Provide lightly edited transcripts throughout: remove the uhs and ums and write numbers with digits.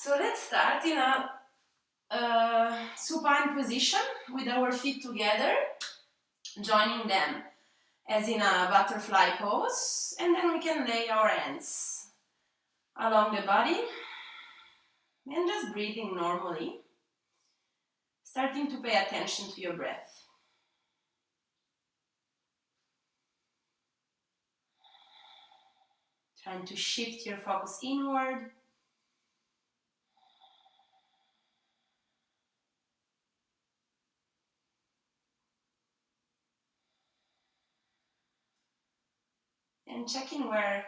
So let's start in a supine position with our feet together, joining them as in a butterfly pose, and then we can lay our hands along the body and just breathing normally, starting to pay attention to your breath. Trying to shift your focus inward. And checking where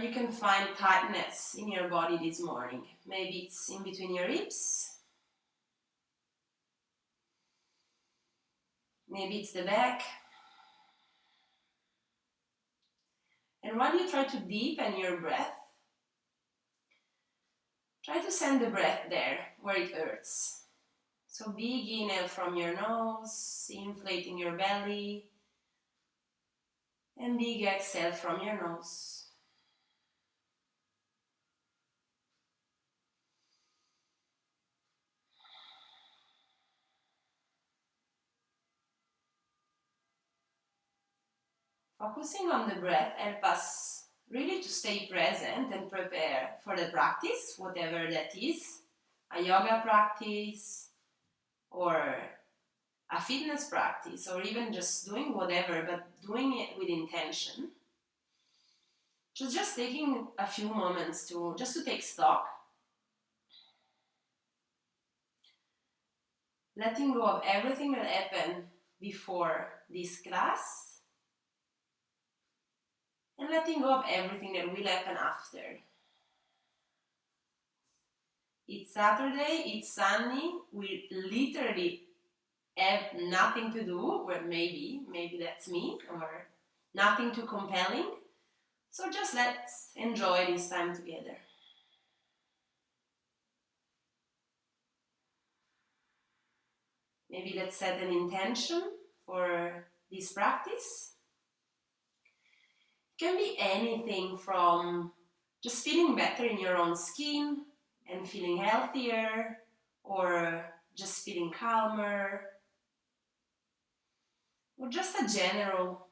you can find tightness in your body this morning. Maybe it's in between your hips. Maybe it's the back. And when you try to deepen your breath, try to send the breath there where it hurts. So big inhale from your nose, inflating your belly, and big exhale from your nose. Focusing on the breath helps us really to stay present and prepare for the practice, whatever that is, a yoga practice or a fitness practice, or even just doing whatever, but doing it with intention. Just taking a few moments to take stock, letting go of everything that happened before this class, and letting go of everything that will happen after. It's Saturday, it's sunny, we literally have nothing to do, or maybe that's me, or nothing too compelling. So just let's enjoy this time together. Maybe let's set an intention for this practice. It can be anything from just feeling better in your own skin and feeling healthier, or just feeling calmer, or just a general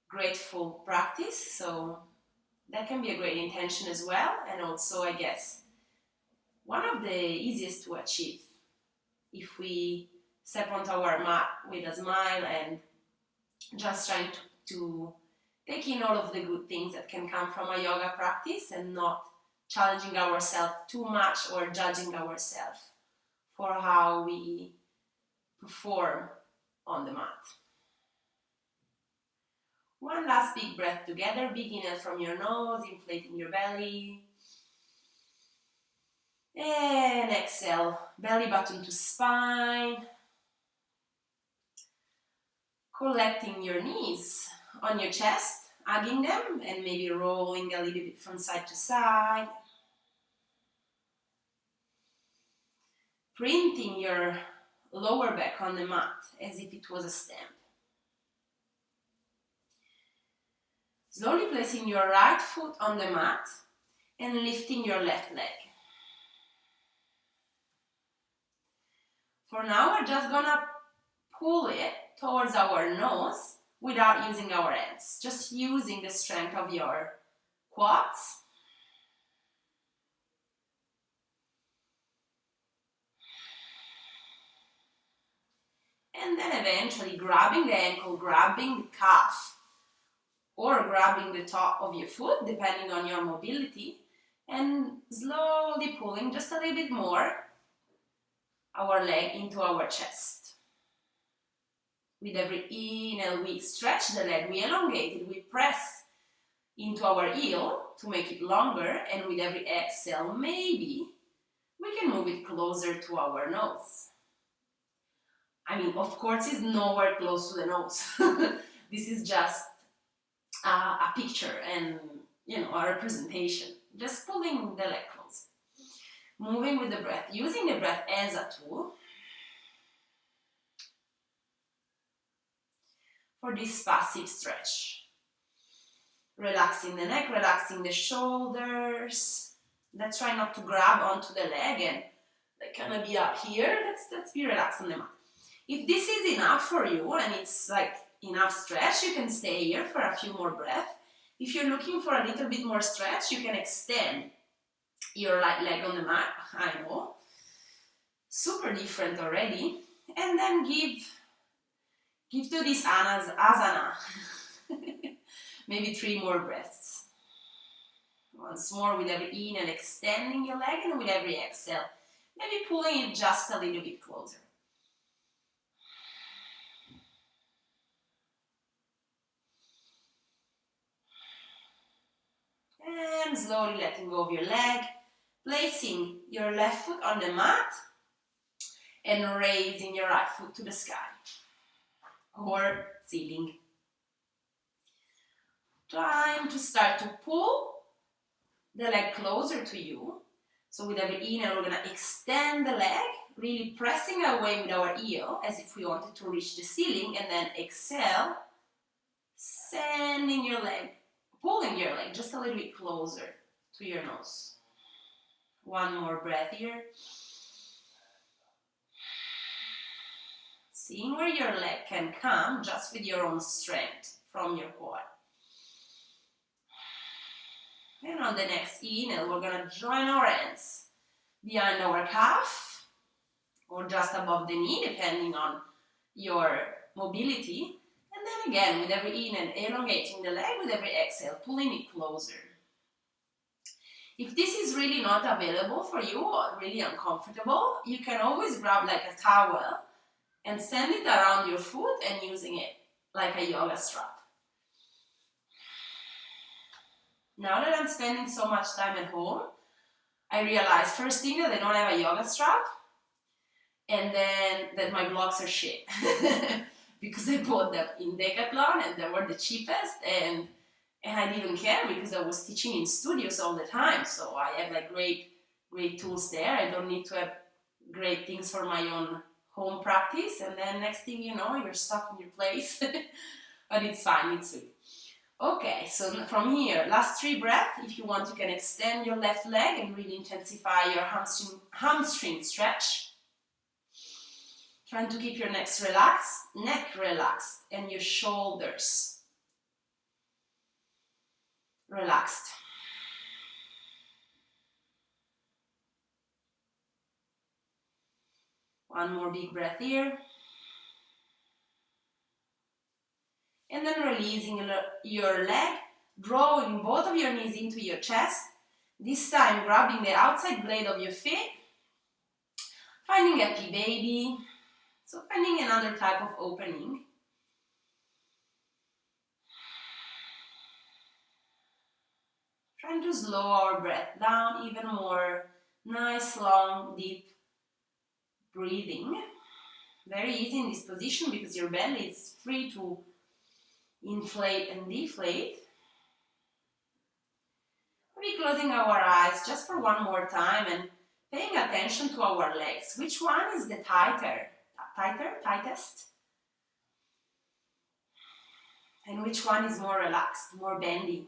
grateful practice. So that can be a great intention as well, and also, I guess, one of the easiest to achieve if we step onto our mat with a smile and just trying to take in all of the good things that can come from a yoga practice and not challenging ourselves too much or judging ourselves for how we perform on the mat. One last big breath together, big inhale from your nose, inflating your belly. And exhale, belly button to spine. Collecting your knees on your chest, hugging them, and maybe rolling a little bit from side to side. Printing your lower back on the mat as if it was a stamp. Slowly placing your right foot on the mat and lifting your left leg. For now, we're just gonna pull it towards our nose without using our hands, just using the strength of your quads. And then eventually grabbing the ankle, grabbing the calf, or grabbing the top of your foot, depending on your mobility, and slowly pulling just a little bit more our leg into our chest. With every inhale, we stretch the leg, we elongate it, we press into our heel to make it longer, and with every exhale, maybe we can move it closer to our nose. I mean, of course, it's nowhere close to the nose. This is just a picture and, a representation. Just pulling the leg close. Moving with the breath, using the breath as a tool for this passive stretch. Relaxing the neck, relaxing the shoulders, Let's try not to grab onto the leg and like kind of be up here. Let's be relaxed on the mat. If this is enough for you and it's like enough stretch, you can stay here for a few more breaths. If you're looking for a little bit more stretch, you can extend your right leg on the mat. I know, super different already. And then give to this asana maybe 3 more breaths. Once more with every inhale, extending your leg, and with every exhale, maybe pulling it just a little bit closer. And slowly letting go of your leg, placing your left foot on the mat and raising your right foot to the sky or ceiling. Trying to start to pull the leg closer to you. So with every inhale, we're going to extend the leg, really pressing away with our heel as if we wanted to reach the ceiling, and then exhale, sending your leg, pulling your leg just a little bit closer to your nose. One more breath here. Seeing where your leg can come just with your own strength from your core. And on the next inhale, we're going to join our hands behind our calf or just above the knee, depending on your mobility. And then again, with every inhale, elongating the leg, with every exhale, pulling it closer. If this is really not available for you or really uncomfortable, you can always grab like a towel and send it around your foot and using it like a yoga strap. Now that I'm spending so much time at home, I realized first thing that I don't have a yoga strap, and then that my blocks are shit because I bought them in Decathlon and they were the cheapest, and I didn't care because I was teaching in studios all the time, so I have like great tools there. I don't need to have great things for my own home practice, and then next thing you know, you're stuck in your place. But it's fine, it's sweet. Okay, so from here, last 3 breaths. If you want, you can extend your left leg and really intensify your hamstring stretch. Trying to keep your neck relaxed, and your shoulders relaxed. One more big breath here. And then releasing your leg, drawing both of your knees into your chest. This time grabbing the outside blade of your feet. Finding happy baby. So finding another type of opening. Trying to slow our breath down even more. Nice, long, deep breathing. Very easy in this position because your belly is free to inflate and deflate. Maybe closing our eyes just for one more time and paying attention to our legs. Which one is the tightest? And which one is more relaxed, more bendy?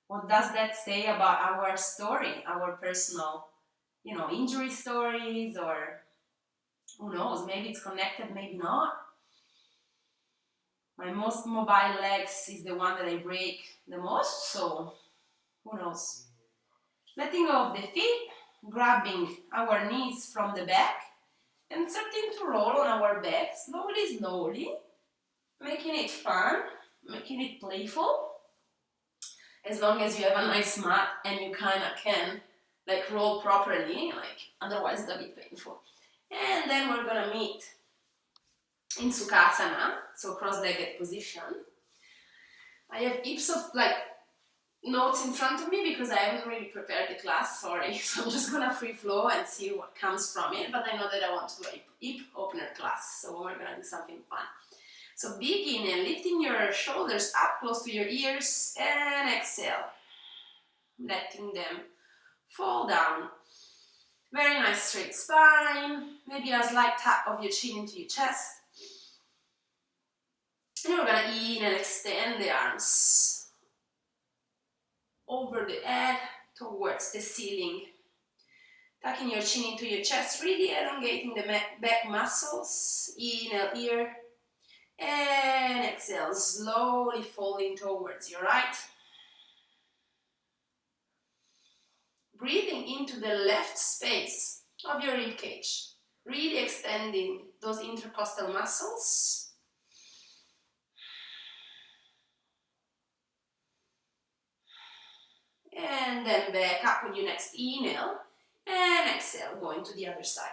What does that say about our story, our personal, injury stories, or who knows, maybe it's connected, maybe not. My most mobile legs is the one that I break the most, so who knows. Letting go of the feet, grabbing our knees from the back, and starting to roll on our back, slowly, making it fun, making it playful. As long as you have a nice mat and you kind of can roll properly, otherwise it's a bit painful. And then we're gonna meet in Sukhasana, so cross-legged position. I have heaps of notes in front of me because I haven't really prepared the class, sorry. So I'm just gonna free flow and see what comes from it, but I know that I want to do a hip opener class, so we're gonna do something fun. So begin and lifting your shoulders up close to your ears and exhale, letting them fall down. Very nice straight spine, maybe a slight tap of your chin into your chest. And we're gonna inhale and extend the arms over the head towards the ceiling. Tucking your chin into your chest, really elongating the back muscles. Inhale here. And exhale, slowly folding towards your right. Breathing into the left space of your rib cage. Really extending those intercostal muscles. And then back up with your next inhale. And exhale, going to the other side.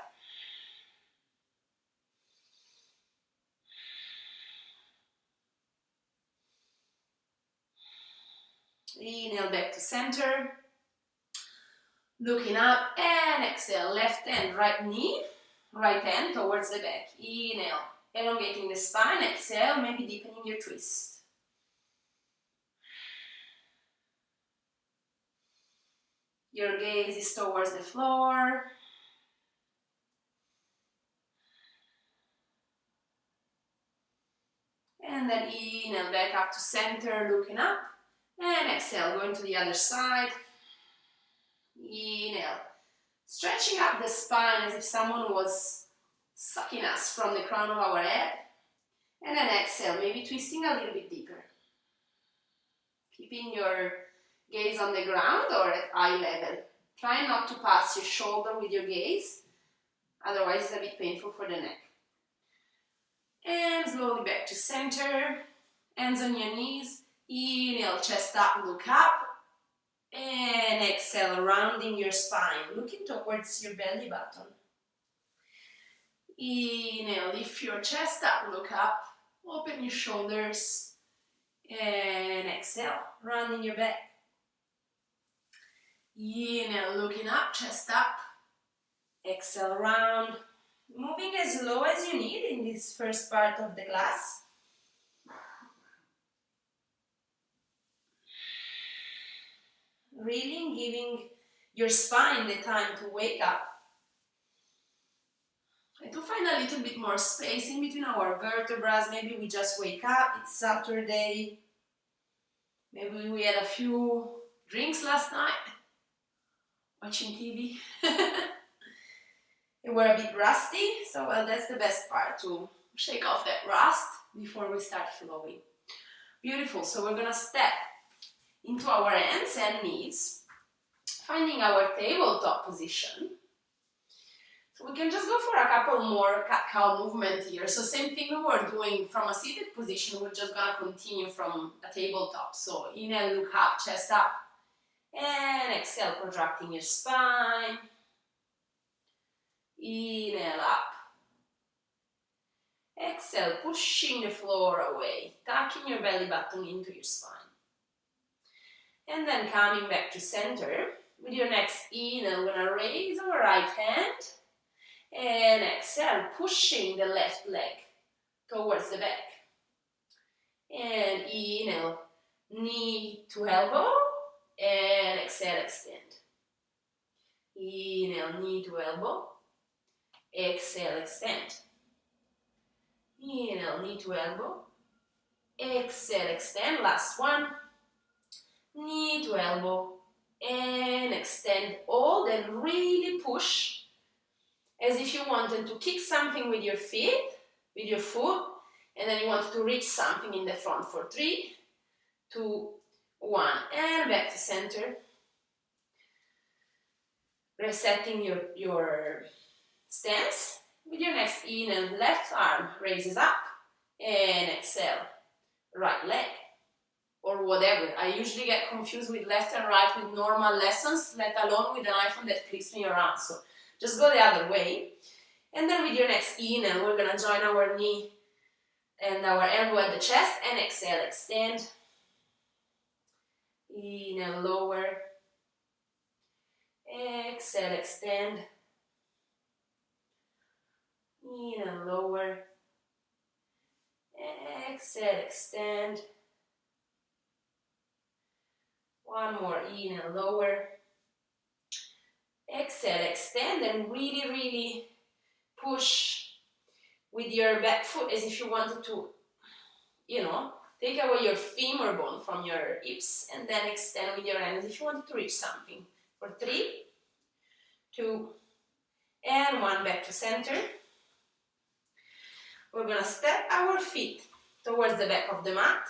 Inhale back to center. Looking up and exhale, left hand, right knee, right hand towards the back. Inhale, elongating the spine. Exhale, maybe deepening your twist. Your gaze is towards the floor. And then inhale, back up to center, looking up. And exhale, going to the other side. Inhale, stretching up the spine as if someone was sucking us from the crown of our head. And then exhale, maybe twisting a little bit deeper. Keeping your gaze on the ground or at eye level. Try not to pass your shoulder with your gaze, otherwise it's a bit painful for the neck. And slowly back to center, hands on your knees. Inhale, chest up, look up. And exhale, rounding your spine, looking towards your belly button. Inhale, lift your chest up, look up, open your shoulders. And exhale, rounding your back. Inhale, looking up, chest up. Exhale, round. Moving as low as you need in this first part of the class. Really giving your spine the time to wake up. And to find a little bit more space in between our vertebrae. Maybe we just wake up, it's Saturday. Maybe we had a few drinks last night, watching TV. We were a bit rusty, so well, that's the best part, to shake off that rust before we start flowing. Beautiful, so we're gonna step into our hands and knees, finding our tabletop position. So we can just go for a couple more cat-cow movement here. So same thing we were doing from a seated position, we're just gonna continue from a tabletop. So inhale, look up, chest up, and exhale, contracting your spine. Inhale up. Exhale, pushing the floor away, tucking your belly button into your spine. And then coming back to center. With your next inhale, we're gonna raise our right hand. And exhale, pushing the left leg towards the back. And inhale, knee to elbow. And exhale, extend. Inhale, knee to elbow. Exhale, extend. Inhale, knee to elbow. Exhale, extend. Last one. Knee to elbow. And extend all. Then really push. As if you wanted to kick something with your feet, with your foot. And then you wanted to reach something in the front for 3, 2, 1. And back to center. Resetting your stance. With your next inhale, left arm raises up. And exhale, right leg. Or whatever. I usually get confused with left and right with normal lessons, let alone with an iPhone that flips me around. So just go the other way. And then with your next inhale, we're going to join our knee and our elbow at the chest. And exhale, extend. Inhale, lower. Exhale, extend. Inhale, lower. Exhale, extend. One more, inhale, lower. Exhale, extend, and really, really push with your back foot as if you wanted to, Take away your femur bone from your hips and then extend with your hands if you want to reach something. For 3, 2, and 1, back to center. We're gonna step our feet towards the back of the mat.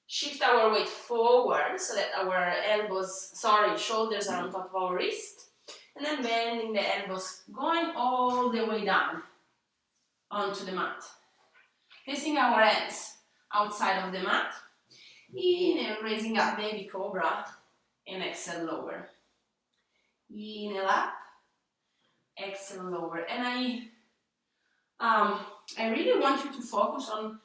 Shift our weight forward so that our shoulders are on top of our wrist. And then bending the elbows, going all the way down onto the mat. Placing our hands outside of the mat. Inhale, raising up, baby cobra. And exhale, lower. Inhale up. Exhale, lower. And I really want you to focus on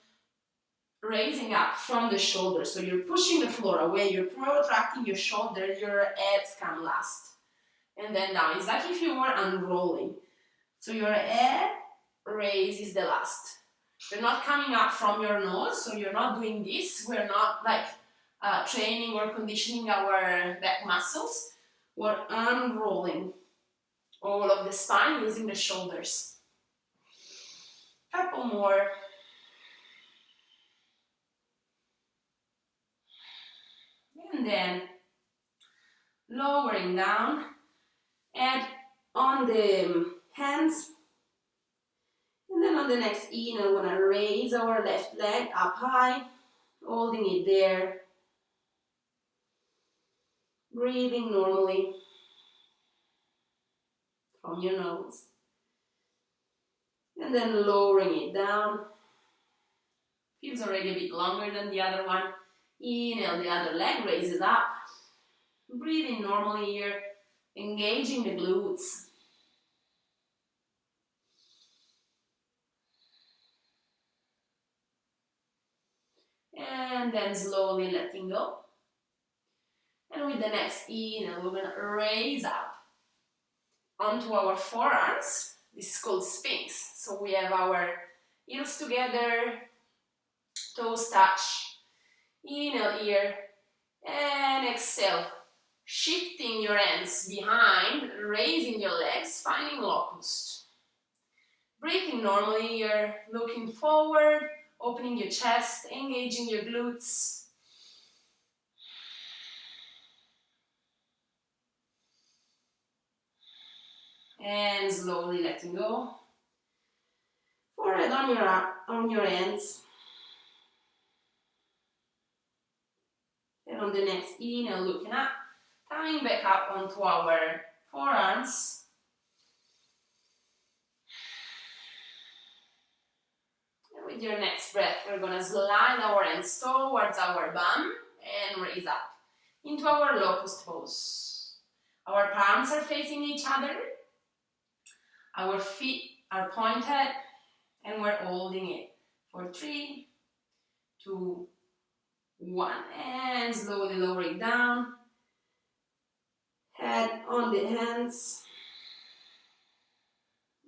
raising up from the shoulders. So you're pushing the floor away, you're protracting your shoulders, your heads come last. And then down. It's like if you were unrolling. So your head raises the last. You're not coming up from your nose, so you're not doing this. We're not like training or conditioning our back muscles. We're unrolling all of the spine using the shoulders. Couple more. And then lowering down. And on the hands. And then on the next inhale, we're gonna raise our left leg up high, holding it there. Breathing normally from your nose. And then lowering it down. Feels already a bit longer than the other one. Inhale, the other leg raises up. Breathing normally here, engaging the glutes. And then slowly letting go. And with the next inhale, we're going to raise up onto our forearms. This is called Sphinx. So we have our heels together, toes touch. Inhale here and exhale. Shifting your hands behind, raising your legs, finding locust. Breathing normally here, looking forward, opening your chest, engaging your glutes. And slowly letting go. Forehead on your hands. And on the next inhale, looking up, coming back up onto our forearms. And with your next breath, we're going to slide our hands towards our bum and raise up into our locust pose. Our palms are facing each other. Our feet are pointed and we're holding it for 3, 2, 1. And slowly lowering down. Head on the hands.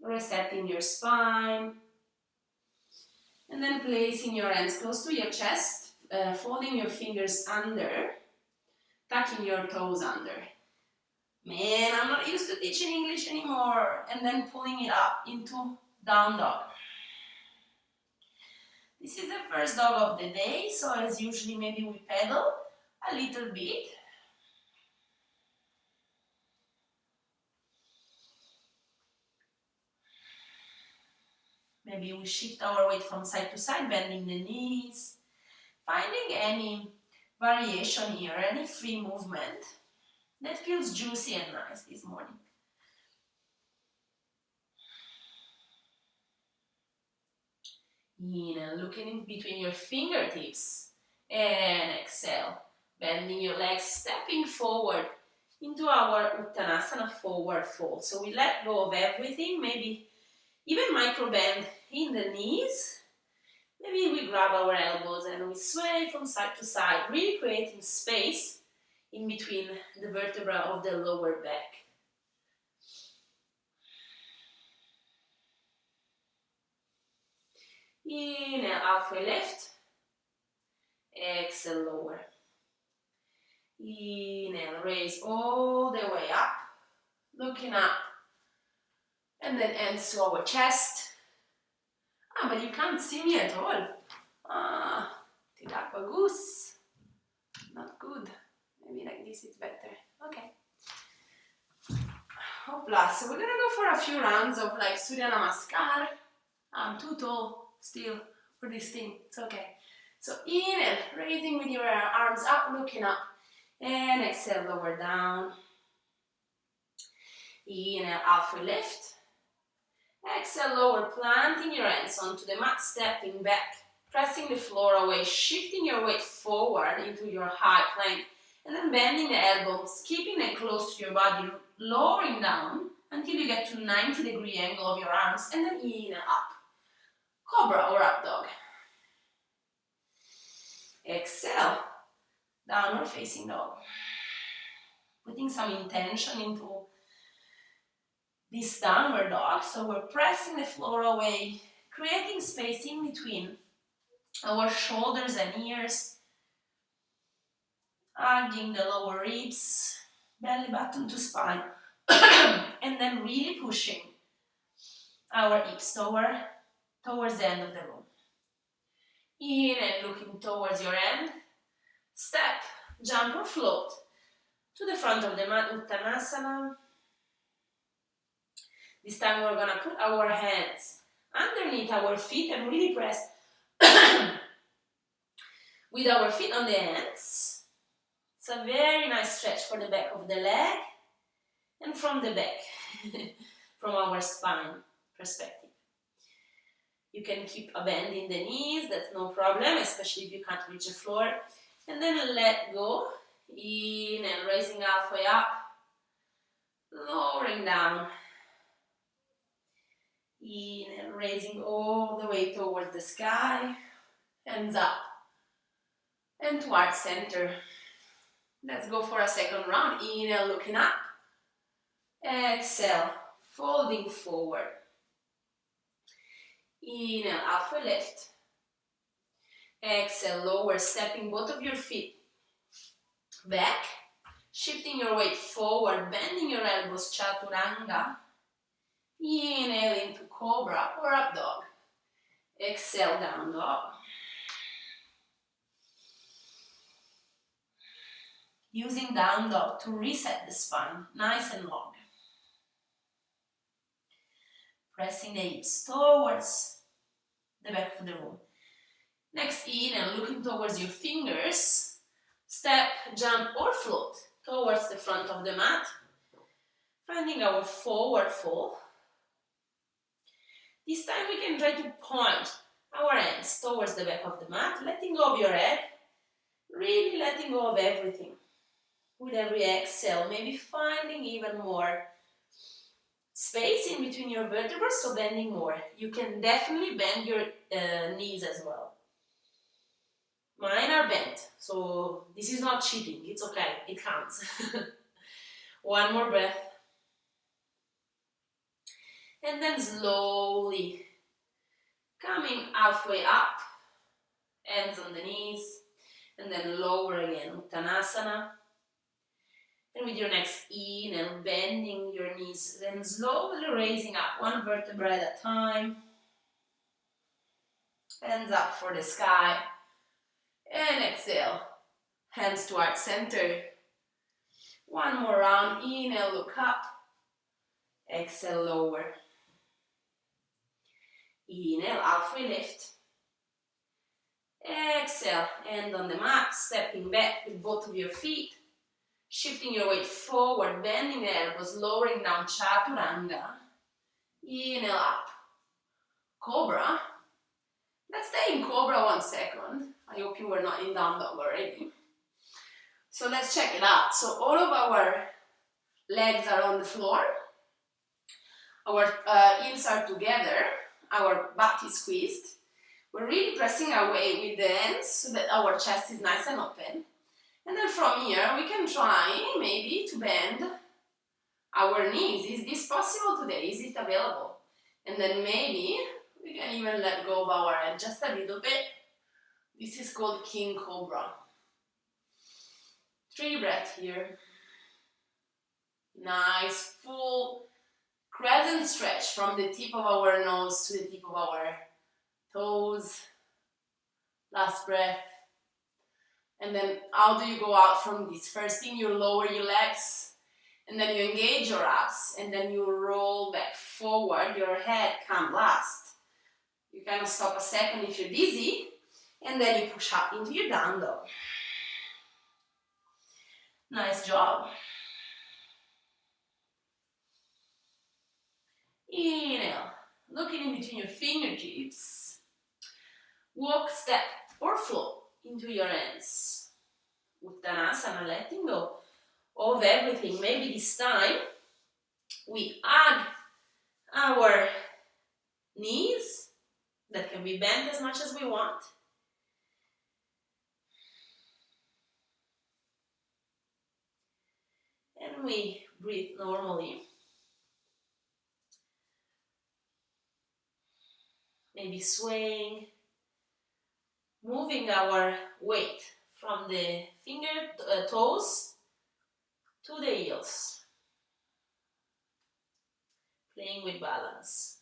Resetting your spine. And then placing your hands close to your chest, folding your fingers under, tucking your toes under. Man, I'm not used to teaching English anymore. And then pulling it up into down dog. This is the first dog of the day, so as usually maybe we pedal a little bit. Maybe we shift our weight from side to side, bending the knees, finding any variation here, any free movement that feels juicy and nice this morning. Inhale, looking in between your fingertips, and exhale, bending your legs, stepping forward into our Uttanasana forward fold. So we let go of everything, maybe even micro bend in the knees. Maybe we grab our elbows and we sway from side to side, really creating space in between the vertebra of the lower back. Inhale, halfway left. Exhale, lower. Inhale, raise all the way up, looking up. And then hands to our chest. But you can't see me at all. it up a goose. Not good. Maybe like this is better. Okay. Hopla. So we're gonna go for a few rounds of like Surya Namaskar. I'm too tall still for this thing. It's okay. So inhale, raising with your arms up, looking up. And exhale, lower down. Inhale, halfway lift. Exhale, lower, planting your hands onto the mat, stepping back, pressing the floor away, shifting your weight forward into your high plank, and then bending the elbows, keeping them close to your body, lowering down until you get to 90-degree angle of your arms, and then inhale up. Cobra or up dog. Exhale, downward facing dog. Putting some intention into this downward dog, so we're pressing the floor away, creating space in between our shoulders and ears, hugging the lower ribs, belly button to spine, and then really pushing our hips towards the end of the room. In and looking towards your end, step, jump or float to the front of the mat, Uttanasana. This time we're gonna put our hands underneath our feet and really press with our feet on the hands. It's a very nice stretch for the back of the leg and from the back, from our spine perspective. You can keep a bend in the knees, that's no problem, especially if you can't reach the floor. And then let go, in and raising halfway up, lowering down. In and raising all the way towards the sky, hands up and towards center. Let's go for a second round. Inhale, looking up. Exhale, folding forward. Inhale, halfway lift. Exhale, lower, stepping both of your feet back, shifting your weight forward, bending your elbows, chaturanga. Inhale into cobra or up dog. Exhale, down dog. Using down dog to reset the spine, nice and long. Pressing the hips towards the back of the room. Next, inhale, looking towards your fingers. Step, jump or float towards the front of the mat. Finding our forward fold. This time we can try to point our hands towards the back of the mat, letting go of your head, really letting go of everything. With every exhale, maybe finding even more space in between your vertebrae, so bending more. You can definitely bend your knees as well. Mine are bent, so this is not cheating, it's okay, it counts. One more breath. And then slowly coming halfway up, hands on the knees, and then lower again, Uttanasana. And with your next inhale, bending your knees, then slowly raising up, one vertebra at a time. Hands up for the sky. And exhale, hands towards center. One more round, inhale, look up. Exhale, lower. Inhale, halfway lift. Exhale, hand on the mat, stepping back with both of your feet. Shifting your weight forward, bending the elbows, lowering down, chaturanga. Inhale up. Cobra. Let's stay in cobra 1 second. I hope you were not in down dog already. So let's check it out. So all of our legs are on the floor. Our heels are together. Our butt is squeezed. We're really pressing our way with the hands so that our chest is nice and open. And then from here, we can try maybe to bend our knees. Is this possible today? Is it available? And then maybe we can even let go of our head just a little bit. This is called King Cobra. 3 breaths here. Nice, full crescent stretch from the tip of our nose to the tip of our toes. Last breath. And then how do you go out from this? First thing, you lower your legs, and then you engage your abs, and then you roll back forward. Your head comes last. You kind of stop a second if you're dizzy, and then you push up into your down dog. Nice job. Inhale, looking in between your fingertips. Walk, step, or float into your hands. Uttanasana, letting go of everything. Maybe this time we hug our knees that can be bent as much as we want. And we breathe normally. Maybe swaying, moving our weight from the toes to the heels. Playing with balance.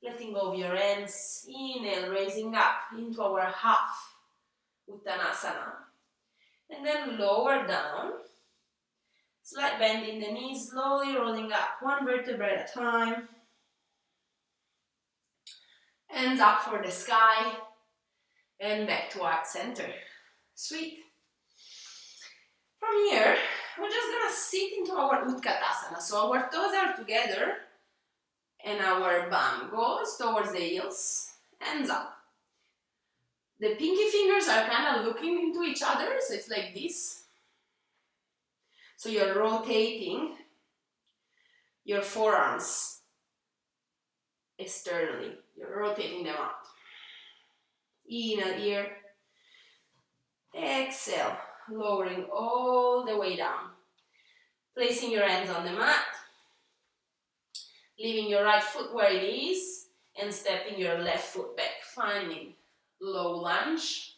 Letting go of your hands. Inhale, raising up into our half Uttanasana. And then lower down. Slight bend in the knees, slowly rolling up one vertebra at a time. Hands up for the sky. And back to heart center. Sweet. From here, we're just gonna sit into our Utkatasana. So our toes are together and our bum goes towards the heels, hands up. The pinky fingers are kind of looking into each other, so it's like this. So you're rotating your forearms externally. You're rotating them out. Inhale here. Exhale, lowering all the way down. Placing your hands on the mat. Leaving your right foot where it is and stepping your left foot back. Finding low lunge.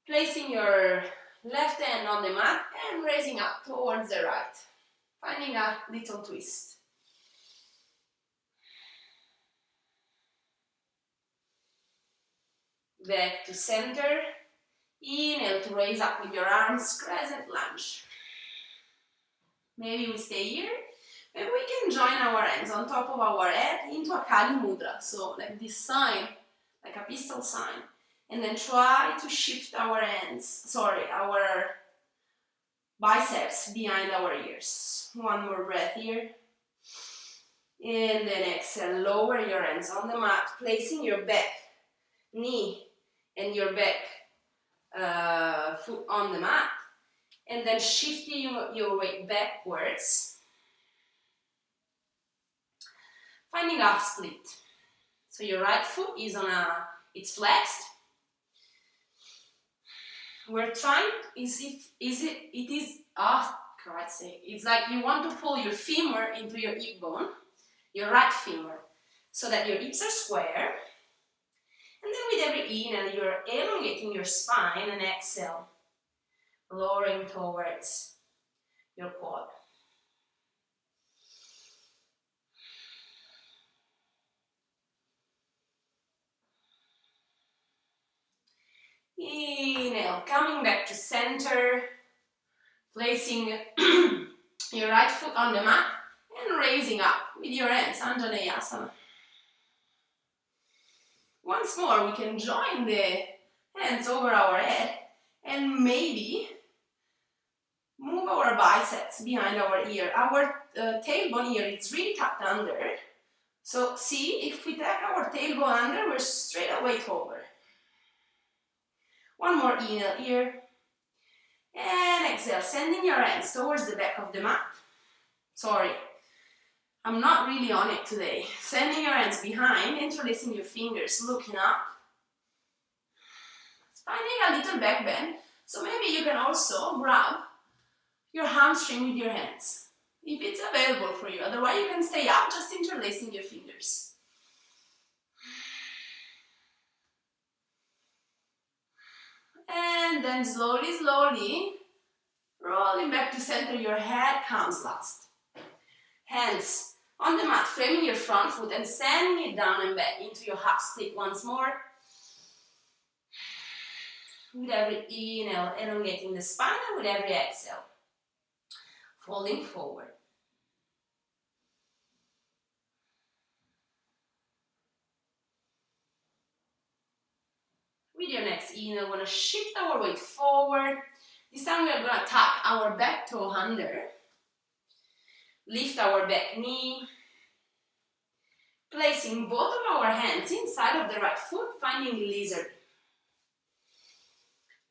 Placing your left hand on the mat and raising up towards the right. Finding a little twist. Back to center. Inhale to raise up with your arms, crescent lunge. Maybe we stay here. Maybe we can join our hands on top of our head into a Kali Mudra. So like this sign, like a pistol sign. And then try to shift our our biceps behind our ears. One more breath here. And then exhale, lower your hands on the mat, placing your back knee and your back foot on the mat. And then shifting your weight backwards. Finding half split. So your right foot is it's flexed. We're trying, Christ's sake. It's like you want to pull your femur into your hip bone, your right femur, so that your hips are square. And then with every inhale, you're elongating your spine, and exhale, lowering towards your quad. Inhale, coming back to center, placing your right foot on the mat and raising up with your hands, Anjaneyasana. Once more, we can join the hands over our head and maybe move our biceps behind our ear. Our tailbone here is really tucked under. So see, if we tuck our tailbone under, we're straight away taller. One more inhale here. And exhale, sending your hands towards the back of the mat. Sorry, I'm not really on it today. Sending your hands behind, interlacing your fingers, looking up. Finding a little back bend. So maybe you can also grab your hamstring with your hands, if it's available for you. Otherwise, you can stay up, just interlacing your fingers. And then slowly, slowly, rolling back to center, your head comes last. Hands on the mat, framing your front foot and sending it down and back into your half split once more. With every inhale, elongating the spine, and with every exhale, folding forward. With your next inhale, we're going to shift our weight forward. This time we are going to tuck our back toe under. Lift our back knee. Placing both of our hands inside of the right foot, finding lizard.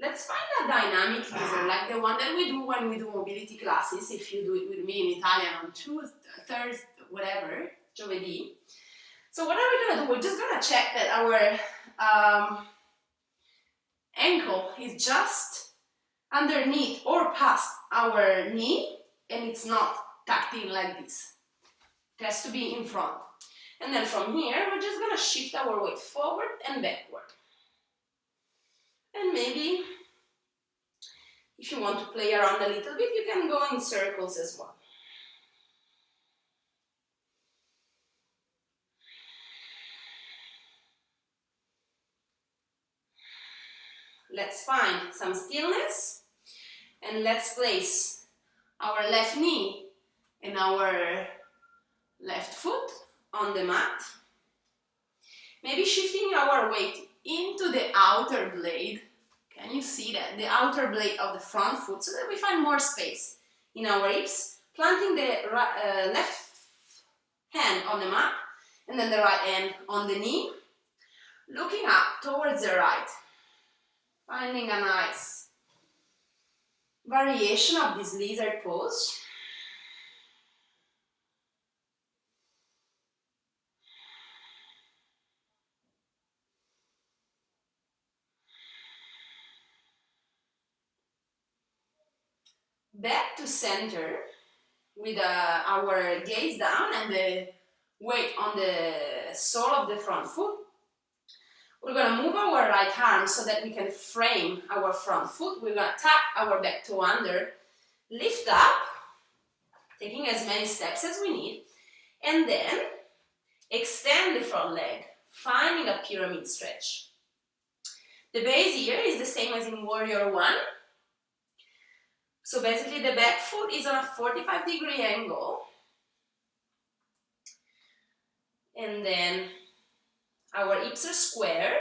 Let's find a dynamic lizard, like the one that we do when we do mobility classes, if you do it with me in Italian on Tuesday, Thursday, whatever, giovedì. So what are we going to do? We're just going to check that our ankle is just underneath or past our knee, and it's not tucked in like this. It has to be in front. And then from here, we're just going to shift our weight forward and backward. And maybe, if you want to play around a little bit, you can go in circles as well. Let's find some stillness, and let's place our left knee and our left foot on the mat. Maybe shifting our weight into the outer blade. Can you see that? The outer blade of the front foot, so that we find more space in our hips. Planting the left hand on the mat and then the right hand on the knee. Looking up towards the right. Finding a nice variation of this lizard pose. Back to center with our gaze down and the weight on the sole of the front foot. We're going to move our right arm so that we can frame our front foot. We're going to tuck our back toe under, lift up, taking as many steps as we need, and then extend the front leg, finding a pyramid stretch. The base here is the same as in Warrior One. So basically the back foot is on a 45-degree angle. And then our hips are square.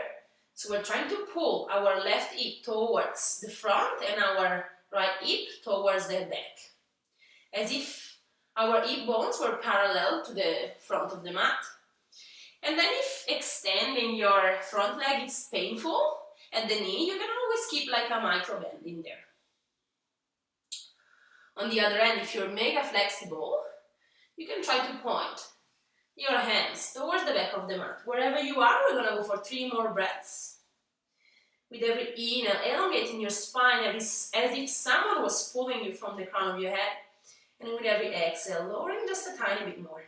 So we're trying to pull our left hip towards the front and our right hip towards the back. As if our hip bones were parallel to the front of the mat. And then if extending your front leg is painful at the knee, you can always keep like a micro bend in there. On the other end, if you're mega flexible, you can try to point your hands towards the back of the mat. Wherever you are, we're going to go for 3 more breaths. With every inhale, elongating your spine as if someone was pulling you from the crown of your head. And with every exhale, lowering just a tiny bit more.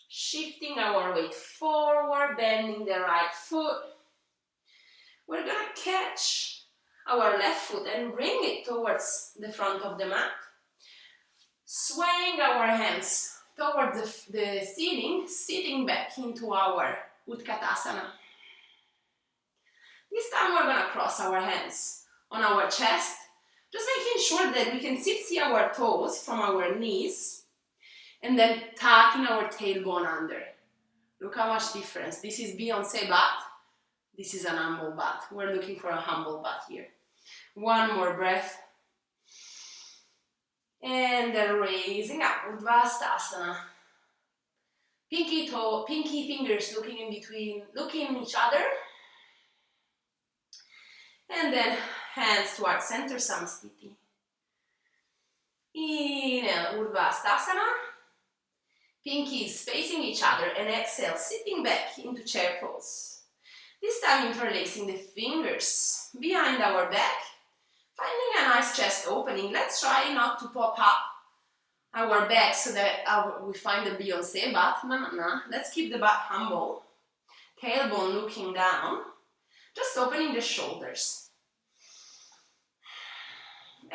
Shifting our weight forward, bending the right foot. We're going to catch our left foot and bring it towards the front of the mat. Swaying our hands towards the ceiling, sitting back into our Utkatasana. This time we're going to cross our hands on our chest, just making sure that we can see our toes from our knees. And then tucking our tailbone under. Look how much difference. This is Beyoncé butt. This is an humble butt. We're looking for a humble butt here. 1 more breath. And then raising up. Urdhva pinky fingers looking in between, looking each other. And then hands towards center, Samastiti. Inhale, Urdhva Pinkies facing each other, and exhale, sitting back into chair pose. This time interlacing the fingers behind our back, finding a nice chest opening. Let's try not to pop up our back so that we find the Beyoncé butt. No. Let's keep the butt humble. Tailbone looking down, just opening the shoulders.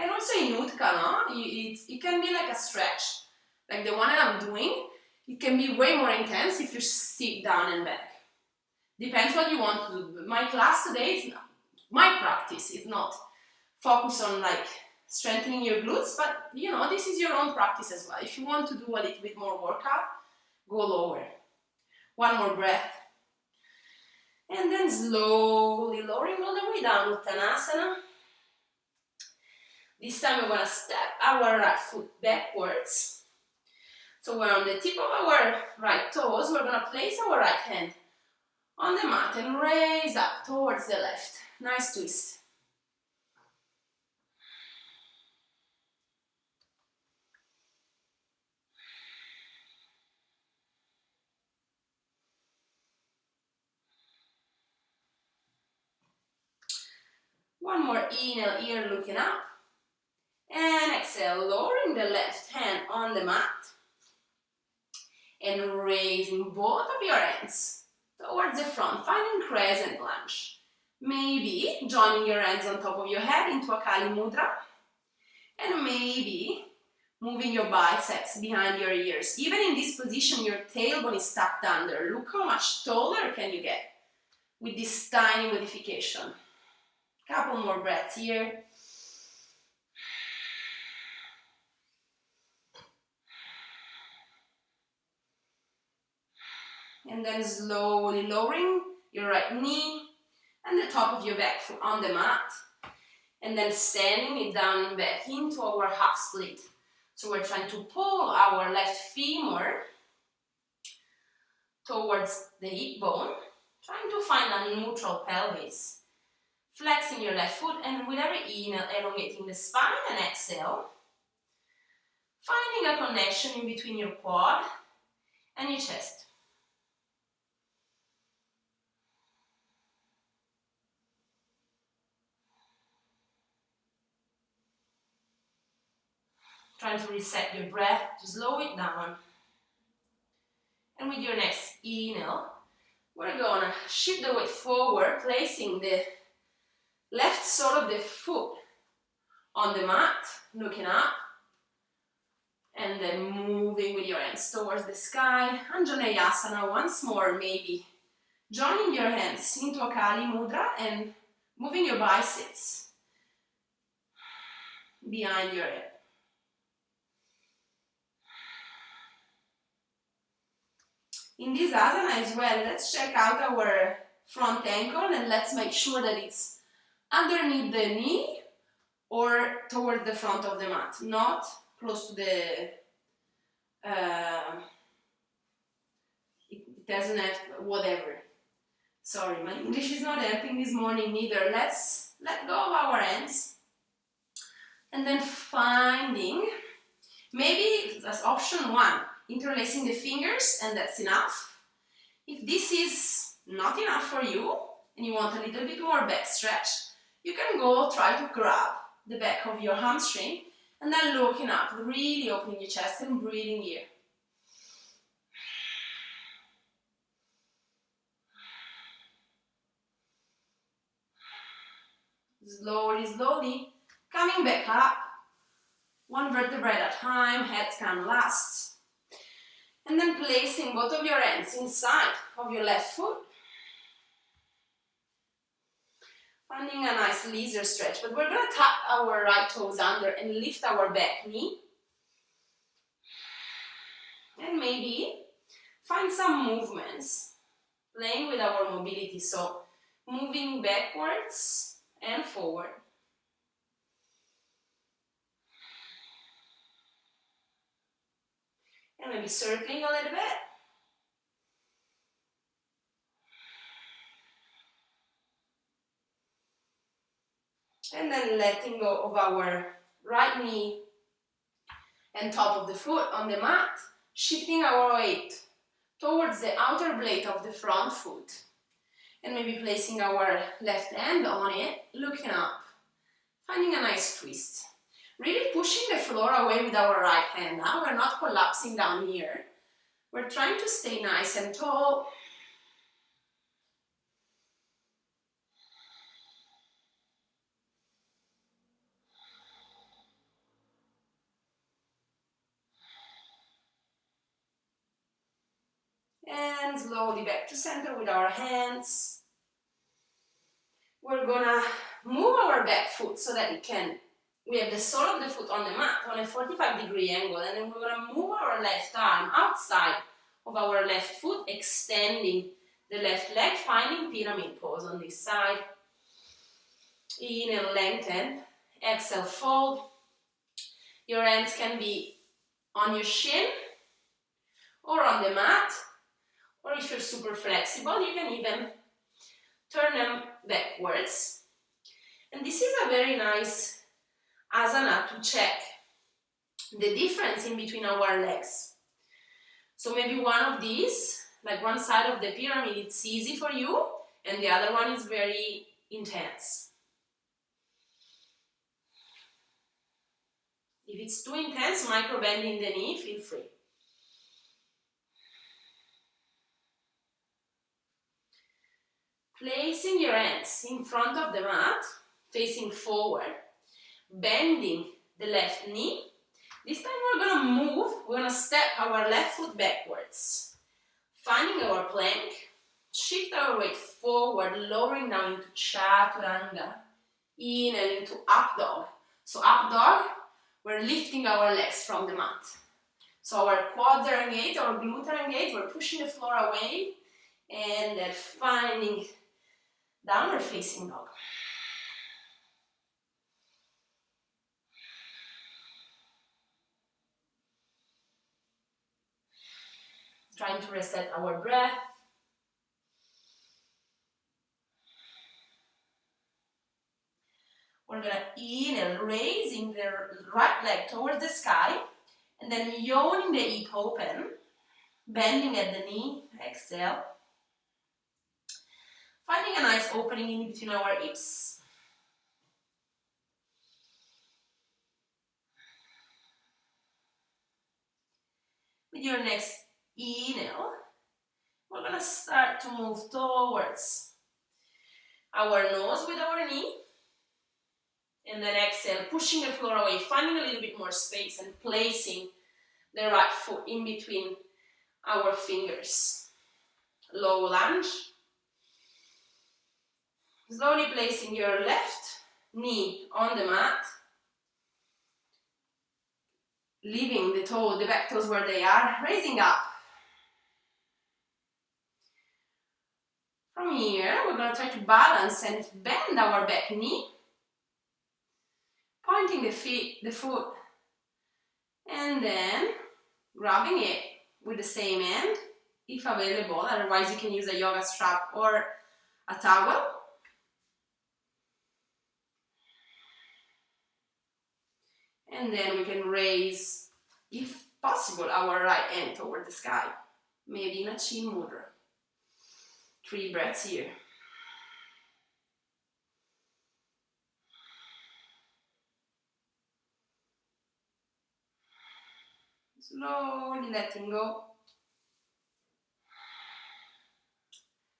And also in Utka, no? It can be like a stretch, like the one that I'm doing. It can be way more intense if you sit down and back. Depends what you want to do. My class today is not, my practice is not focus on like strengthening your glutes, but you know, this is your own practice as well. If you want to do a little bit more workout, go lower. One more breath. And then slowly lowering all the way down, Uttanasana. This time we're going to step our right foot backwards. So we're on the tip of our right toes. We're going to place our right hand on the mat and raise up towards the left. Nice twist. One more inhale here, looking up. And exhale, lowering the left hand on the mat. And raising both of your hands towards the front, finding crescent lunge. Maybe joining your hands on top of your head into a Kali Mudra. And maybe moving your biceps behind your ears. Even in this position, your tailbone is tucked under. Look how much taller can you get with this tiny modification. Couple more breaths here. And then slowly lowering your right knee and the top of your back foot on the mat. And then sending it down and back into our half split. So we're trying to pull our left femur towards the hip bone, trying to find a neutral pelvis. Flexing your left foot and with every inhale, elongating the spine, and exhale, finding a connection in between your quad and your chest. Trying to reset your breath, to slow it down. And with your next inhale, we're going to shift the weight forward, placing the left sole of the foot on the mat, looking up, and then moving with your hands towards the sky. Anjaneyasana once more, maybe joining your hands into a Kali Mudra and moving your biceps behind your head. In this asana as well, let's check out our front ankle and let's make sure that it's underneath the knee or toward the front of the mat, not close to the, it doesn't have, whatever. Sorry, my English is not helping this morning either. Let's let go of our hands. And then finding, maybe that's option one, interlacing the fingers, and that's enough. If this is not enough for you, and you want a little bit more back stretch, you can go try to grab the back of your hamstring and then looking up, really opening your chest and breathing here. Slowly, slowly, coming back up, one vertebra at a time, head scan last. And then placing both of your hands inside of your left foot. Finding a nice leisure stretch, but we're going to tuck our right toes under and lift our back knee. And maybe find some movements, playing with our mobility, so moving backwards and forward. And maybe circling a little bit. And then letting go of our right knee and top of the foot on the mat, shifting our weight towards the outer blade of the front foot. And maybe placing our left hand on it, looking up, finding a nice twist. Really pushing the floor away with our right hand. Now we're not collapsing down here. We're trying to stay nice and tall. And slowly back to center with our hands. We're gonna move our back foot so that we have the sole of the foot on the mat on a 45-degree angle, and then we're gonna move our left arm outside of our left foot, extending the left leg, finding pyramid pose on this side. Inhale, lengthen. Exhale, fold. Your hands can be on your shin or on the mat, or if you're super flexible, you can even turn them backwards. And this is a very nice asana to check the difference in between our legs. So maybe one of these, like one side of the pyramid, it's easy for you, and the other one is very intense. If it's too intense, micro bending the knee, feel free. Placing your hands in front of the mat, facing forward, bending the left knee. This time we're going to move, we're going to step our left foot backwards. Finding our plank, shift our weight forward, lowering down into chaturanga. Inhale into up dog. So up dog, we're lifting our legs from the mat. So our quads are engaged, our glutes are engaged, we're pushing the floor away, and then finding downward facing dog. Trying to reset our breath. We're going to inhale, raising the right leg towards the sky, and then yawning the hip open, bending at the knee, exhale. Finding a nice opening in between our hips. With your next inhale, we're going to start to move towards our nose with our knee. And then exhale, pushing the floor away, finding a little bit more space and placing the right foot in between our fingers. Low lunge. Slowly placing your left knee on the mat. Leaving the back toes where they are, raising up. From here, we're going to try to balance and bend our back knee. Pointing the foot, and then grabbing it with the same hand, if available. Otherwise, you can use a yoga strap or a towel. And then we can raise, if possible, our right hand toward the sky. Maybe in a chin mudra. 3 breaths here. Slowly letting go.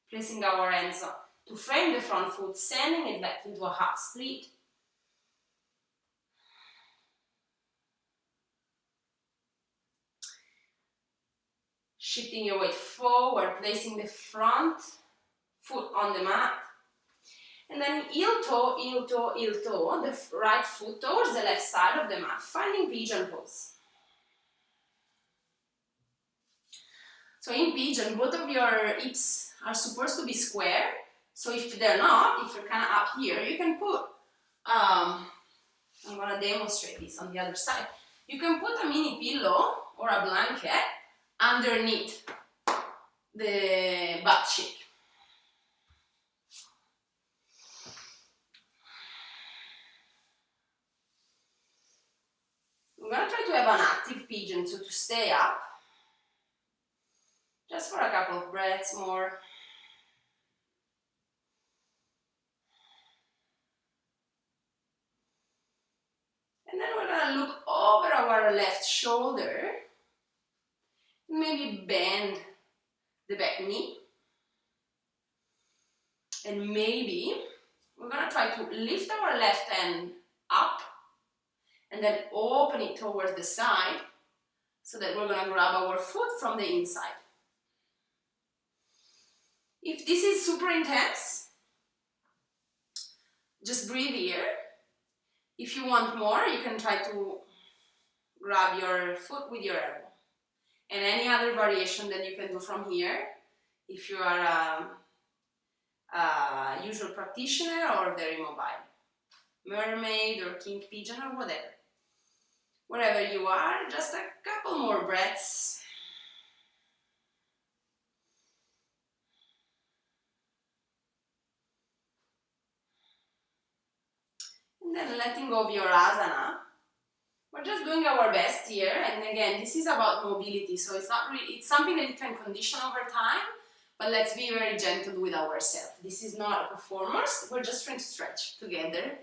Placing our hands up to frame the front foot, sending it back into a half split. Shifting your weight forward, placing the front foot on the mat. And then heel toe, heel toe, heel toe, the right foot towards the left side of the mat, finding pigeon pose. So in pigeon, both of your hips are supposed to be square. So if they're not, if you're kind of up here, you can put, I'm going to demonstrate this on the other side. You can put a mini pillow or a blanket underneath the butt cheek. I'm going to try to have an active pigeon, so to stay up. Just for a couple of breaths more. And then we're going to look over our left shoulder. Maybe bend the back knee. And maybe we're going to try to lift our left hand up and then open it towards the side so that we're going to grab our foot from the inside. If this is super intense, just breathe here. If you want more, you can try to grab your foot with your elbow. And any other variation that you can do from here, if you are a usual practitioner or very mobile. Mermaid or king pigeon or whatever. Wherever you are, just a couple more breaths. And then letting go of your asana. We're just doing our best here, and again, this is about mobility, so it's not really, it's something that you can condition over time, but let's be very gentle with ourselves. This is not a performance, we're just trying to stretch together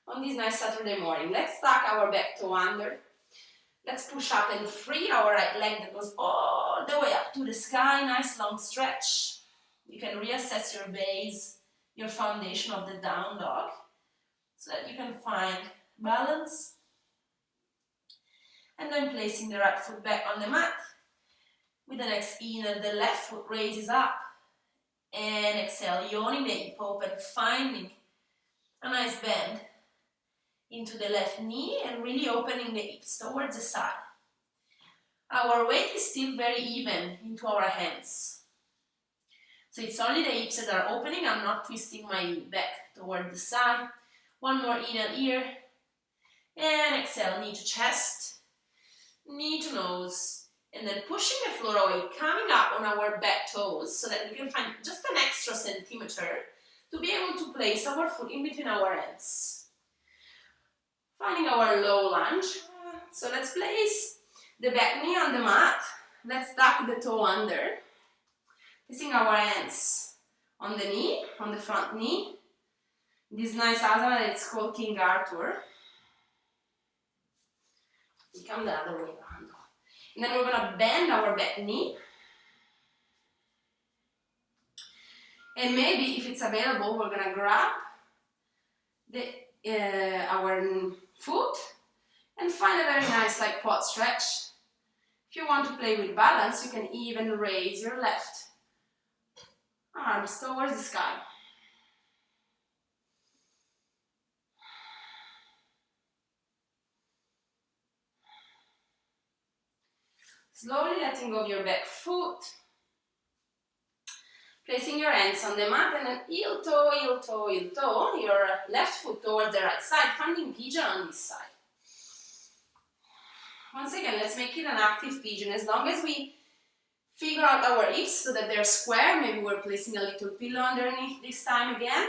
on this nice Saturday morning. Let's tuck our back toe under. Let's push up and free our right leg that goes all the way up to the sky, nice long stretch. You can reassess your base, your foundation of the down dog, so that you can find balance. And then placing the right foot back on the mat. With the next inhale, the left foot raises up. And exhale, yawning the hip open, finding a nice bend into the left knee and really opening the hips towards the side. Our weight is still very even into our hands. So it's only the hips that are opening. I'm not twisting my back toward the side. One more inhale here. And exhale, knee to chest. Knee to nose, and then pushing the floor away, coming up on our back toes so that we can find just an extra centimeter to be able to place our foot in between our hands. Finding our low lunge. So let's place the back knee on the mat. Let's tuck the toe under, placing our hands on the knee, on the front knee. This nice asana that's called King Arthur. We come the other way around. And then we're going to bend our back knee. And maybe if it's available, we're going to grab our foot and find a very nice like quad stretch. If you want to play with balance, you can even raise your left arms towards the sky. Slowly letting go of your back foot, placing your hands on the mat and then heel toe, heel toe, heel toe, your left foot towards the right side, finding pigeon on this side. Once again, let's make it an active pigeon. As long as we figure out our hips so that they're square, maybe we're placing a little pillow underneath this time again.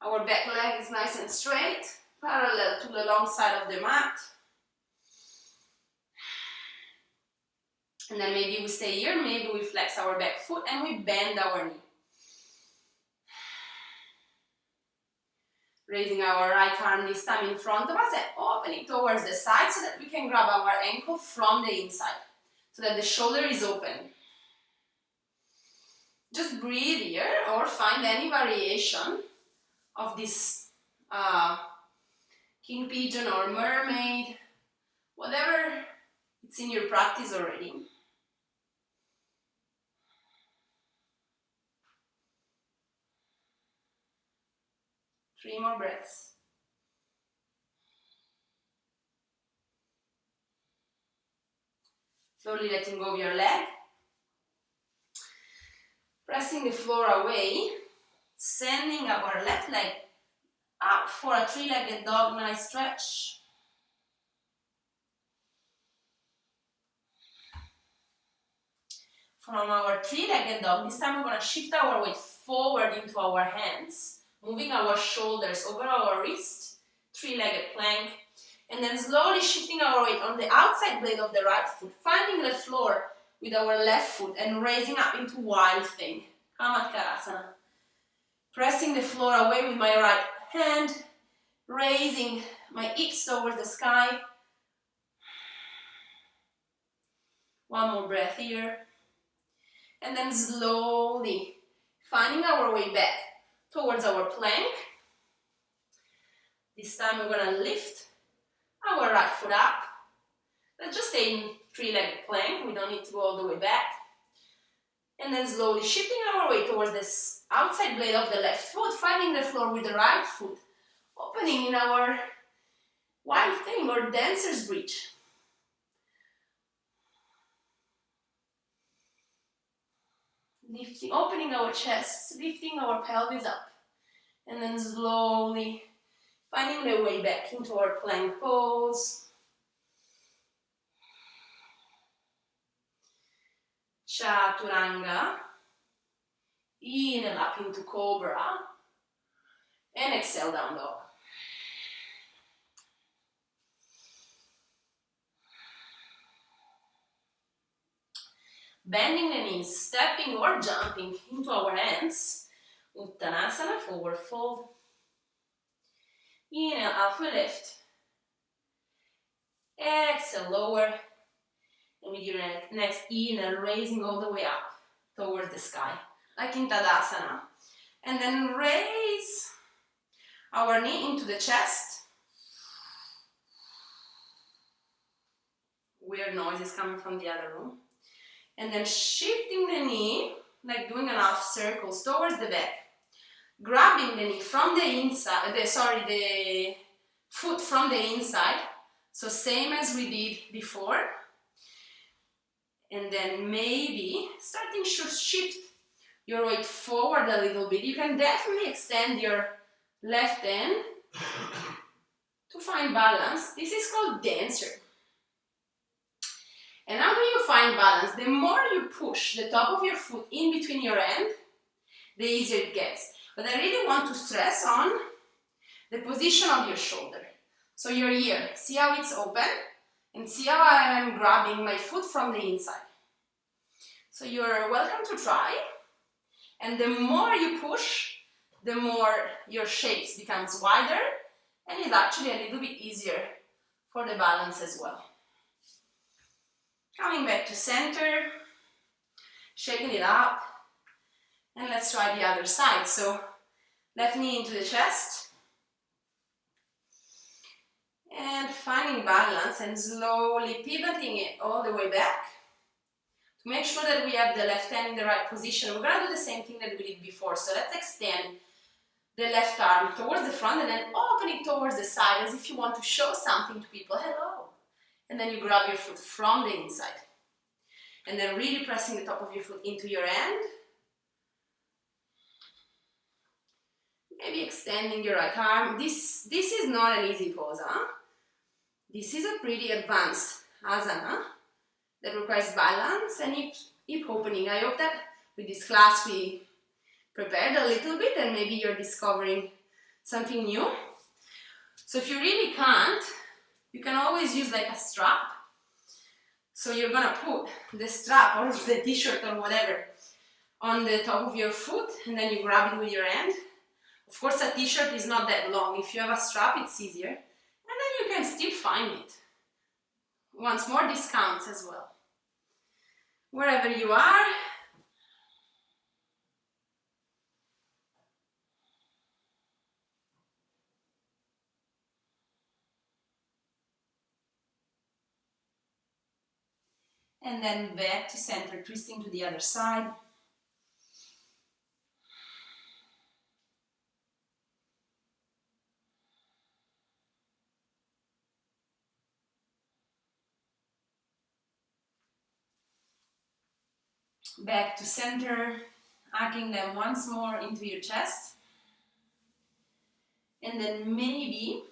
Our back leg is nice and straight, parallel to the long side of the mat. And then maybe we stay here, maybe we flex our back foot and we bend our knee. Raising our right arm this time in front of us and opening towards the side so that we can grab our ankle from the inside, so that the shoulder is open. Just breathe here or find any variation of this king pigeon or mermaid, whatever it's in your practice already. Three more breaths. Slowly letting go of your leg. Pressing the floor away. Sending our left leg up for a three-legged dog, nice stretch. From our three-legged dog, this time we're going to shift our weight forward into our hands, moving our shoulders over our wrist, three-legged plank, and then slowly shifting our weight on the outside blade of the right foot, finding the floor with our left foot and raising up into wild thing, Kamatkarasana. Pressing the floor away with my right hand, raising my hips towards the sky. One more breath here. And then slowly finding our way back towards our plank. This time we're going to lift our right foot up. Let's just stay in three-legged plank. We don't need to go all the way back. And then slowly shifting our weight towards this outside blade of the left foot, finding the floor with the right foot, opening in our wild thing or dancer's bridge. Lifting, opening our chest, lifting our pelvis up, and then slowly finding the way back into our plank pose. Chaturanga. Inhale up into cobra, and exhale down dog. Bending the knees, stepping or jumping into our hands. Uttanasana, forward fold. Inhale, up we lift. Exhale, lower. And with your next inhale, raising all the way up towards the sky, like in Tadasana. And then raise our knee into the chest. Weird noises coming from the other room. And then shifting the knee, like doing an half circles towards the back. Grabbing the knee from the inside, the foot from the inside. So same as we did before. And then maybe starting to shift your weight forward a little bit. You can definitely extend your left hand to find balance. This is called dancer. And how do you find balance? The more you push the top of your foot in between your hand, the easier it gets. But I really want to stress on the position of your shoulder. So your ear, see how it's open? And see how I am grabbing my foot from the inside. So you're welcome to try. And the more you push, the more your shapes becomes wider, and it's actually a little bit easier for the balance as well. Coming back to center, shaking it up, and let's try the other side. So left knee into the chest, and finding balance and slowly pivoting it all the way back. To make sure that we have the left hand in the right position, we're going to do the same thing that we did before. So let's extend the left arm towards the front and then open it towards the side as if you want to show something to people. Hello. And then you grab your foot from the inside. And then really pressing the top of your foot into your hand. Maybe extending your right arm. This is not an easy pose, huh? This is a pretty advanced asana that requires balance and hip opening. I hope that with this class we prepared a little bit and maybe you're discovering something new. So if you really can't, you can always use like a strap. So you're gonna put the strap or the t-shirt or whatever on the top of your foot and then you grab it with your hand. Of course a t-shirt is not that long. If you have a strap it's easier. And then you can still find it. Once more, discounts as well. Wherever you are. And then back to center, twisting to the other side. Back to center, arcing them once more into your chest. And then maybe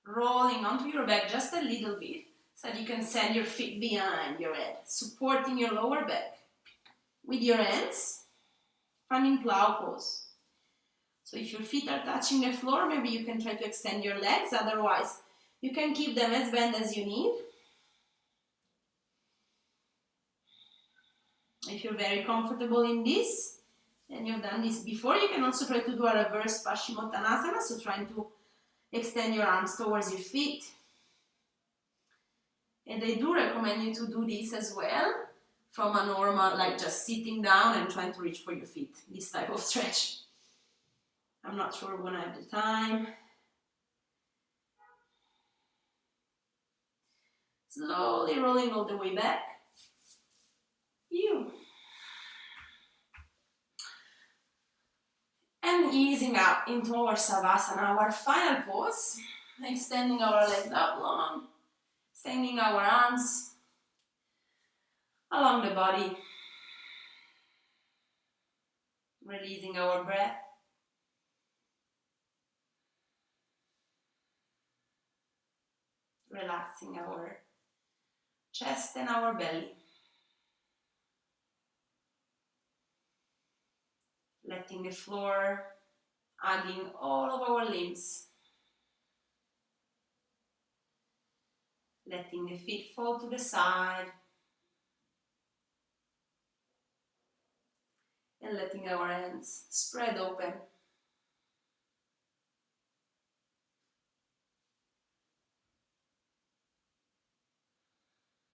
rolling onto your back just a little bit so that you can send your feet behind your head, supporting your lower back. With your hands, finding plow pose. So if your feet are touching the floor, maybe you can try to extend your legs, otherwise you can keep them as bent as you need. If you're very comfortable in this, and you've done this before, you can also try to do a reverse Paschimottanasana, so trying to extend your arms towards your feet. And I do recommend you to do this as well, from a normal, like just sitting down and trying to reach for your feet, this type of stretch. I'm not sure when I have the time. Slowly rolling all the way back. You. And easing up into our Savasana, our final pose, extending our legs out long, extending our arms along the body, releasing our breath. Relaxing our chest and our belly. Letting the floor hugging all of our limbs. Letting the feet fall to the side. And letting our hands spread open